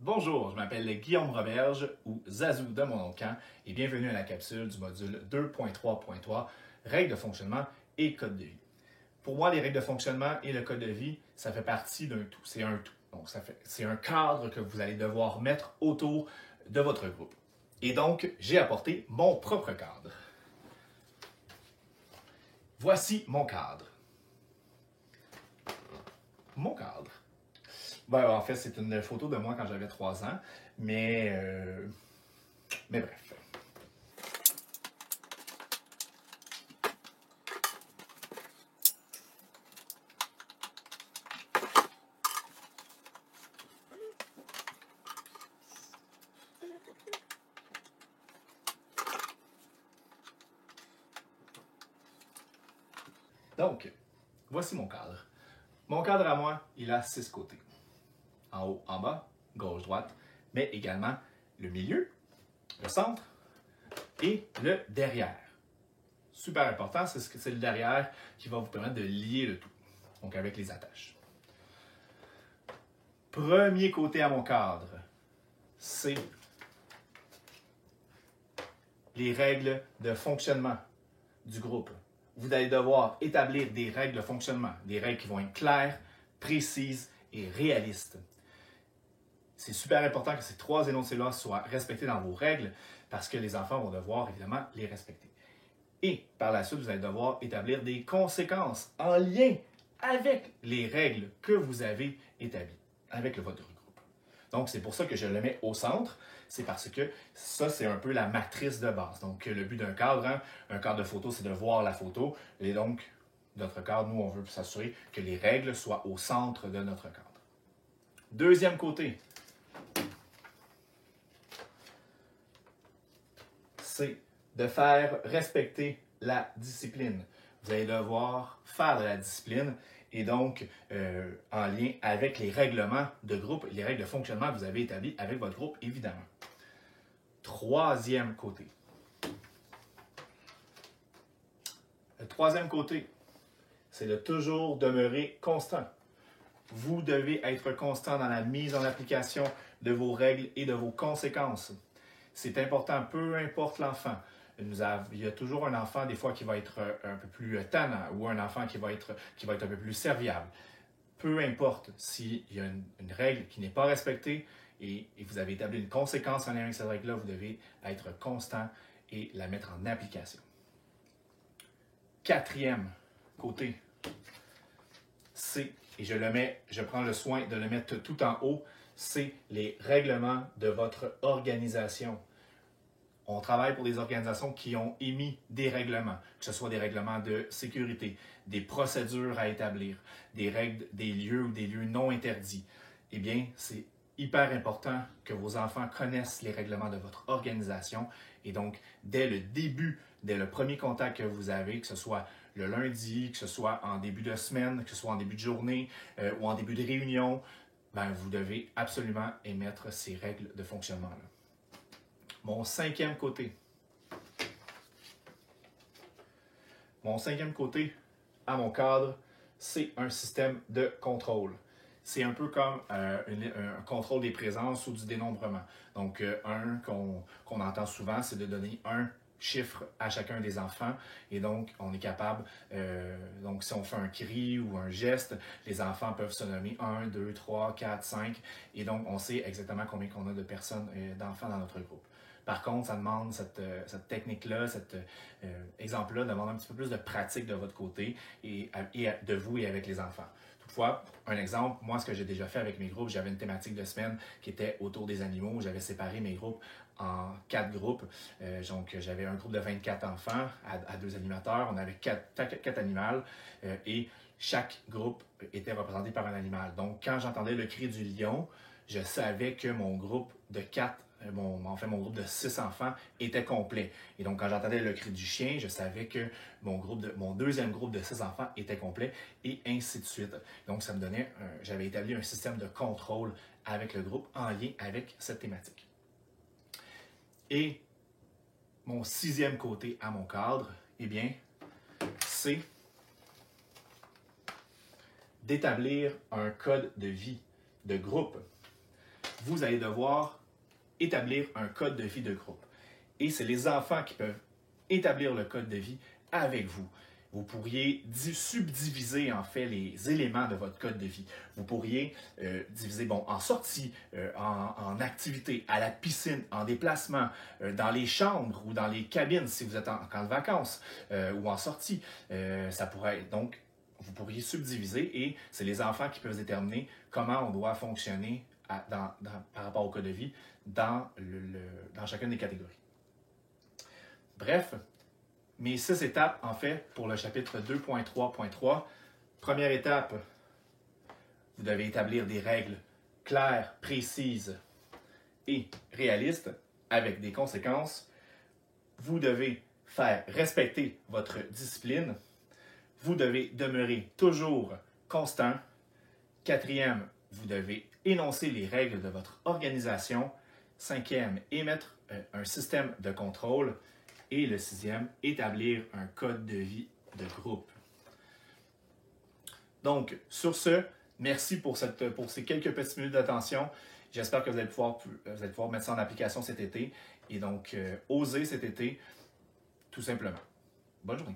Bonjour, je m'appelle Guillaume Roberge ou Zazou de mon nom de camp et bienvenue à la capsule du module 2.3.3 Règles de fonctionnement et code de vie. Pour moi, les règles de fonctionnement et le code de vie, ça fait partie d'un tout, c'est un tout. Donc, c'est un cadre que vous allez devoir mettre autour de votre groupe. Et donc, j'ai apporté mon propre cadre. Voici mon cadre. Mon cadre. Ben, en fait, c'est une photo de moi quand j'avais 3 ans, mais bref. Donc, voici mon cadre. Mon cadre à moi, il a 6 côtés. En haut, en bas, gauche, droite, mais également le milieu, le centre et le derrière. Super important, c'est le derrière qui va vous permettre de lier le tout, donc avec les attaches. Premier côté à mon cadre, c'est les règles de fonctionnement du groupe. Vous allez devoir établir des règles de fonctionnement, des règles qui vont être claires, précises et réalistes. C'est super important que ces 3 énoncés-là soient respectés dans vos règles parce que les enfants vont devoir évidemment les respecter. Et par la suite, vous allez devoir établir des conséquences en lien avec les règles que vous avez établies avec votre groupe. Donc, c'est pour ça que je le mets au centre. C'est parce que ça, c'est un peu la matrice de base. Donc, le but d'un cadre, un cadre de photo, c'est de voir la photo. Et donc, notre cadre, nous, on veut s'assurer que les règles soient au centre de notre cadre. Deuxième côté, c'est de faire respecter la discipline. Vous allez devoir faire de la discipline et donc en lien avec les règlements de groupe, les règles de fonctionnement que vous avez établies avec votre groupe, évidemment. Troisième côté. Le troisième côté, c'est de toujours demeurer constant. Vous devez être constant dans la mise en application de vos règles et de vos conséquences. C'est important, peu importe l'enfant. Il y a toujours un enfant, des fois, qui va être un peu plus tannant ou un enfant qui va être un peu plus serviable. Peu importe s'il y a une règle qui n'est pas respectée et vous avez établi une conséquence en lien avec cette règle-là, vous devez être constant et la mettre en application. Quatrième côté, c'est, et je prends le soin de le mettre tout en haut, c'est les règlements de votre organisation. On travaille pour des organisations qui ont émis des règlements, que ce soit des règlements de sécurité, des procédures à établir, des règles, des lieux ou des lieux non interdits. Eh bien, c'est hyper important que vos enfants connaissent les règlements de votre organisation. Et donc, dès le début, dès le premier contact que vous avez, que ce soit le lundi, que ce soit en début de semaine, que ce soit en début de journée ou en début de réunion, ben, vous devez absolument émettre ces règles de fonctionnement-là. Mon cinquième côté. Mon cinquième côté à mon cadre, c'est un système de contrôle. C'est un peu comme un contrôle des présences ou du dénombrement. Donc, un qu'on entend souvent, c'est de donner un chiffre à chacun des enfants. Et donc, on est capable, donc si on fait un cri ou un geste, les enfants peuvent se nommer 1, 2, 3, 4, 5. Et donc, on sait exactement combien qu'on a de personnes, d'enfants dans notre groupe. Par contre, ça demande cette technique-là, cet exemple-là demande un petit peu plus de pratique de votre côté et de vous et avec les enfants. Toutefois, un exemple, moi, ce que j'ai déjà fait avec mes groupes, j'avais une thématique de semaine qui était autour des animaux. J'avais séparé mes groupes en 4 groupes. Donc, j'avais un groupe de 24 enfants à 2 animateurs. On avait 4 animaux et chaque groupe était représenté par un animal. Donc, quand j'entendais le cri du lion, je savais que mon groupe de 4 mon groupe de 6 enfants était complet. Et donc, quand j'entendais le cri du chien, je savais que mon deuxième groupe de 6 enfants était complet, et ainsi de suite. Donc, ça me donnait, j'avais établi un système de contrôle avec le groupe en lien avec cette thématique. Et mon 6e côté à mon cadre, eh bien, c'est d'établir un code de vie de groupe. vous allez devoir établir un code de vie de groupe. Et c'est les enfants qui peuvent établir le code de vie avec vous. Vous pourriez subdiviser en fait les éléments de votre code de vie. Vous pourriez diviser en sortie, en activité, à la piscine, en déplacement, dans les chambres ou dans les cabines si vous êtes en camp de vacances ou en sortie. Ça pourrait donc, vous pourriez subdiviser et c'est les enfants qui peuvent déterminer comment on doit fonctionner par rapport au code de vie dans chacune des catégories. Bref, mes 6 étapes, en fait, pour le chapitre 2.3.3. Première étape, vous devez établir des règles claires, précises et réalistes avec des conséquences. Vous devez faire respecter votre discipline. Vous devez demeurer toujours constant. Quatrième, vous devez énoncer les règles de votre organisation. Cinquième, émettre un système de contrôle. Et le 6e, établir un code de vie de groupe. Donc, sur ce, merci pour ces quelques petites minutes d'attention. J'espère que vous allez pouvoir mettre ça en application cet été et donc oser cet été, tout simplement. Bonne journée.